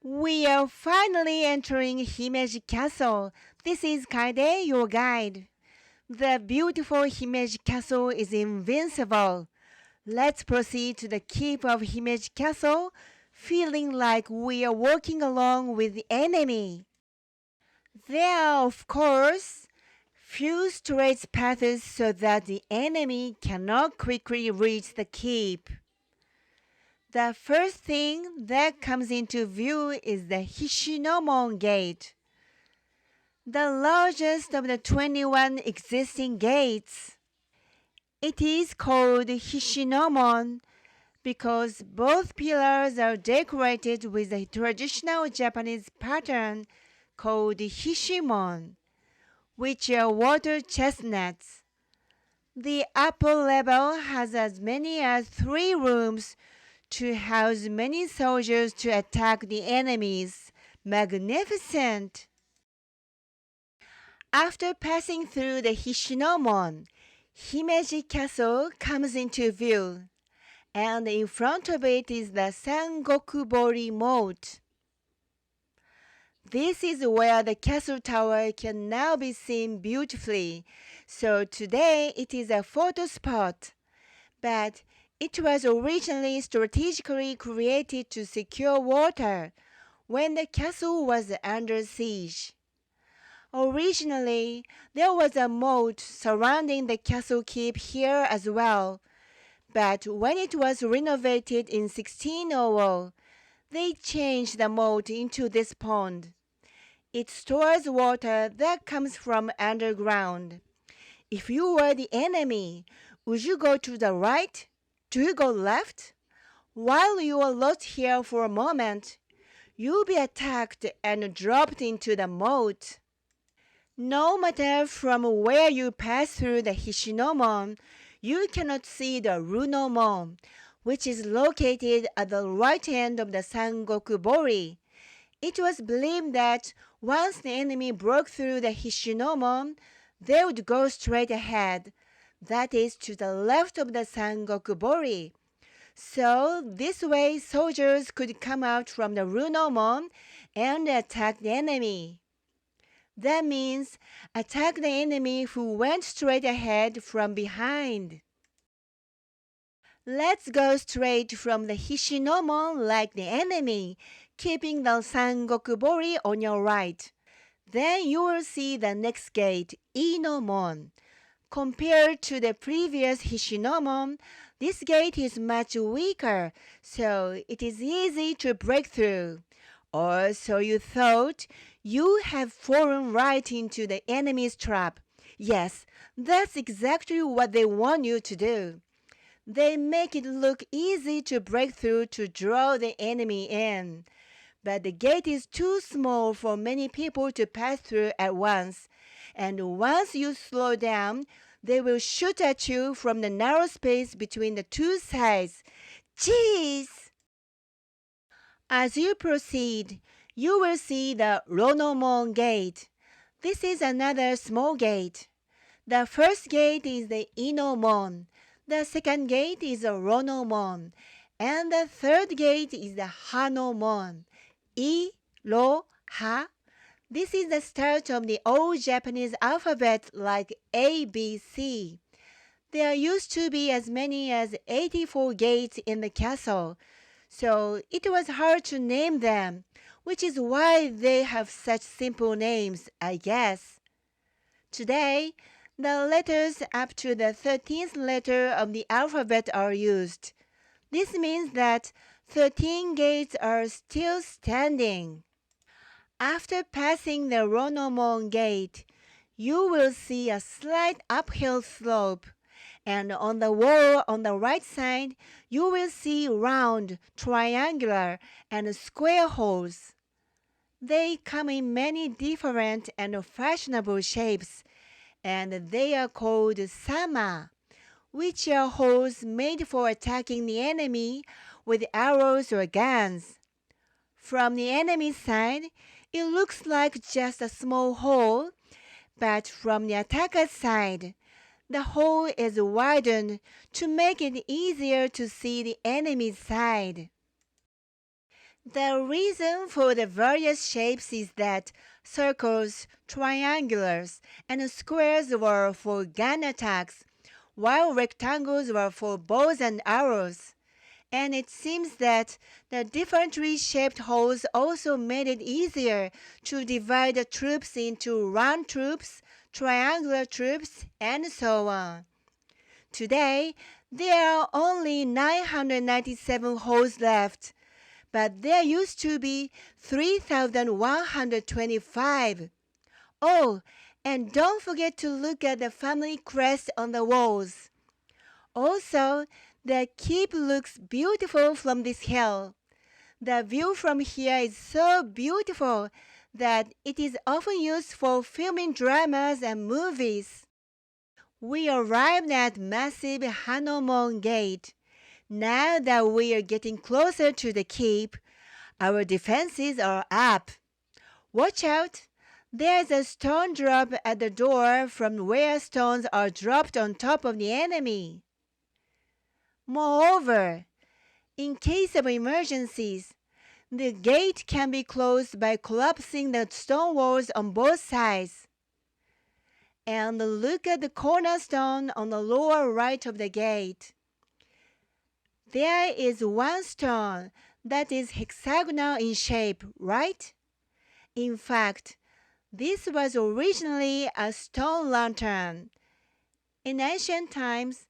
We are finally entering Himeji Castle. This is Caede, your guide. The beautiful Himeji Castle is invincible. Let's proceed to the keep of Himeji Castle, feeling like we are walking along with the enemy. There are, of course, few straight paths so that the enemy cannot quickly reach the keep. The first thing that comes into view is the Hishinomon Gate, the largest of the 21 existing gates. It is called Hishinomon because both pillars are decorated with a traditional Japanese pattern called Hishimon, which are water chestnuts. The upper level has as many as 3 rooms to house many soldiers to attack the enemies. Magnificent! After passing through the Hishinomon, Himeji Castle comes into view, and in front of it is the Sangokubori Moat. This is where the castle tower can now be seen beautifully, so today it is a photo spot. But it was originally strategically created to secure water when the castle was under siege. Originally, there was a moat surrounding the castle keep here as well, but when it was renovated in 1600, they changed the moat into this pond. It stores water that comes from underground. If you were the enemy, would you go to the right? Do you go left? While you are lost here for a moment, you'll be attacked and dropped into the moat. No matter from where you pass through the Hishinomon, you cannot see the Runomon, which is located at the right end of the Sangokubori. It was believed that once the enemy broke through the Hishinomon, they would go straight ahead, that is, to the left of the Sangokubori. So this way soldiers could come out from the Runomon and attack the enemy. That means attack the enemy who went straight ahead from behind. Let's go straight from the Hishinomon like the enemy, keeping the Sangokubori on your right. Then you will see the next gate, Inomon. Compared to the previous Hishinomon, this gate is much weaker, so it is easy to break through. Or so you thought. You have fallen right into the enemy's trap. Yes, that's exactly what they want you to do. They make it look easy to break through to draw the enemy in. But the gate is too small for many people to pass through at once. And once you slow down, they will shoot at you from the narrow space between the two sides. Jeez! As you proceed, you will see the Ronomon Gate. This is another small gate. The first gate is the Inomon. The second gate is the Ronomon. And the third gate is the Hanomon. I-Ro-Ha. This is the start of the old Japanese alphabet like A, B, C. There used to be as many as 84 gates in the castle, so it was hard to name them, which is why they have such simple names, I guess. Today, the letters up to the 13th letter of the alphabet are used. This means that 13 gates are still standing. After passing the Ronomon Gate, you will see a slight uphill slope, and on the wall on the right side, you will see round, triangular, and square holes. They come in many different and fashionable shapes, and they are called sama, which are holes made for attacking the enemy with arrows or guns. From the enemy side, it looks like just a small hole, but from the attacker's side, the hole is widened to make it easier to see the enemy's side. The reason for the various shapes is that circles, triangulars, and squares were for gun attacks, while rectangles were for bows and arrows. And it seems that the differently shaped holes also made it easier to divide the troops into round troops, triangular troops, and so on. Today, there are only 997 holes left, but there used to be 3,125. Oh, and don't forget to look at the family crest on the walls. Also, the keep looks beautiful from this hill. The view from here is so beautiful that it is often used for filming dramas and movies. We arrived at massive Hanomon Gate. Now that we are getting closer to the keep, our defenses are up. Watch out! There's a stone drop at the door from where stones are dropped on top of the enemy. Moreover, in case of emergencies, the gate can be closed by collapsing the stone walls on both sides. And look at the cornerstone on the lower right of the gate. There is one stone that is hexagonal in shape, right? In fact, this was originally a stone lantern. In ancient times,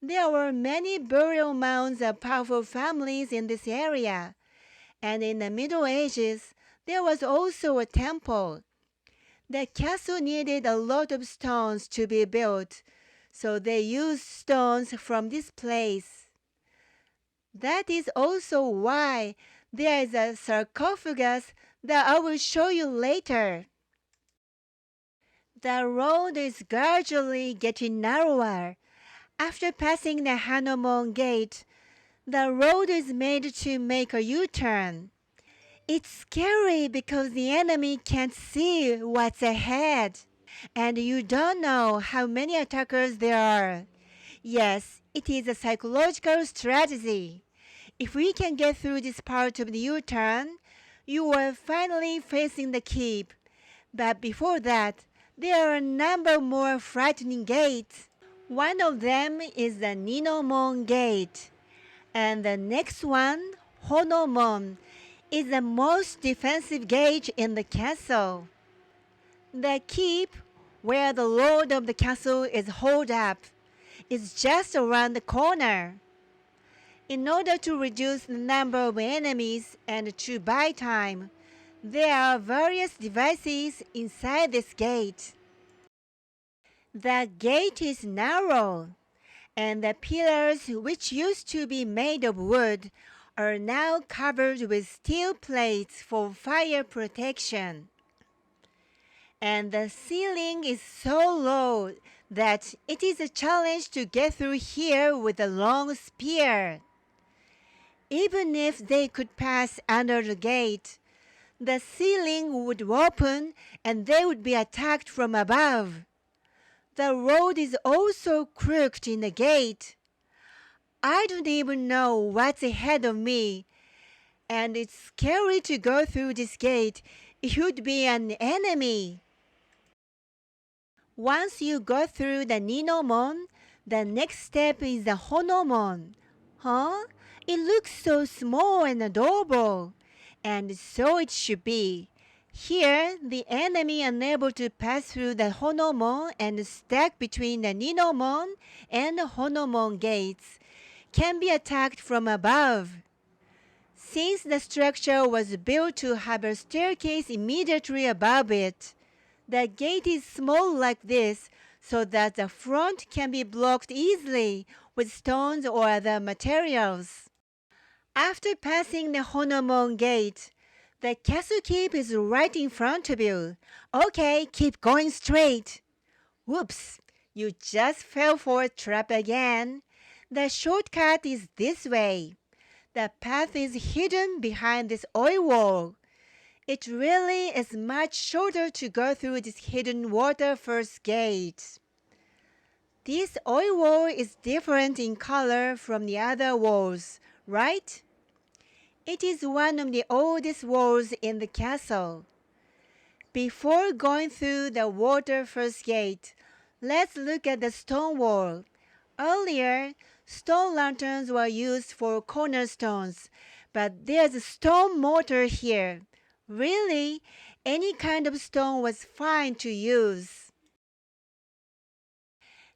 there were many burial mounds of powerful families in this area, and in the Middle Ages, there was also a temple. The castle needed a lot of stones to be built, so they used stones from this place. That is also why there is a sarcophagus that I will show you later. The road is gradually getting narrower. After passing the Hanomon Gate, the road is made to make a U-turn. It's scary because the enemy can't see what's ahead, and you don't know how many attackers there are. Yes, it is a psychological strategy. If we can get through this part of the U-turn, you are finally facing the keep. But before that, there are a number more frightening gates. One of them is the Ninomon Gate, and the next one, Honomon, is the most defensive gate in the castle. The keep, where the lord of the castle is holed up, is just around the corner. In order to reduce the number of enemies and to buy time, there are various devices inside this gate. The gate is narrow, and the pillars, which used to be made of wood, are now covered with steel plates for fire protection. And the ceiling is so low that it is a challenge to get through here with a long spear. Even if they could pass under the gate, the ceiling would open and they would be attacked from above. The road is also crooked in the gate. I don't even know what's ahead of me, and it's scary to go through this gate. It would be an enemy. Once you go through the Ninomon, the next step is the Honomon. Huh? It looks so small and adorable, and so it should be. Here, the enemy unable to pass through the Honomon and stuck between the Ninomon and the Honomon gates can be attacked from above. Since the structure was built to have a staircase immediately above it, the gate is small like this so that the front can be blocked easily with stones or other materials. After passing the Honomon gate, the castle keep is right in front of you. Okay, keep going straight. Whoops, you just fell for a trap again. The shortcut is this way. The path is hidden behind this oil wall. It really is much shorter to go through this hidden water first gate. This oil wall is different in color from the other walls, right? It is one of the oldest walls in the castle. Before going through the water first gate, let's look at the stone wall. Earlier, stone lanterns were used for cornerstones, but there's a stone mortar here. Really, any kind of stone was fine to use.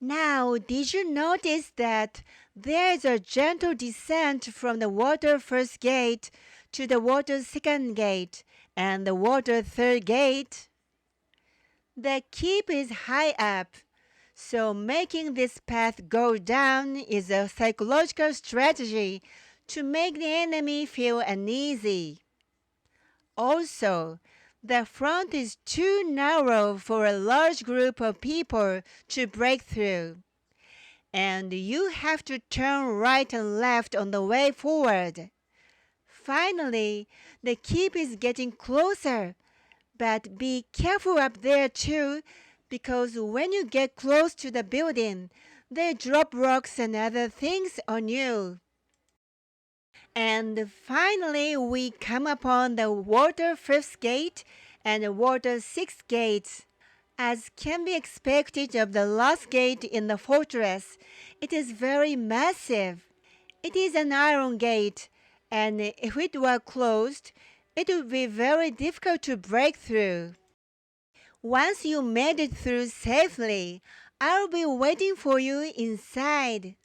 Now, did you notice that there's a gentle descent from the water first gate to the water second gate and the water third gate? The keep is high up, so making this path go down is a psychological strategy to make the enemy feel uneasy. Also, the front is too narrow for a large group of people to break through, and you have to turn right and left on the way forward. Finally, the keep is getting closer, but be careful up there too, because when you get close to the building, they drop rocks and other things on you. And finally, we come upon the water fifth gate and the water sixth gate. As can be expected of the last gate in the fortress, it is very massive. It is an iron gate, and if it were closed, it would be very difficult to break through. Once you made it through safely, I'll be waiting for you inside.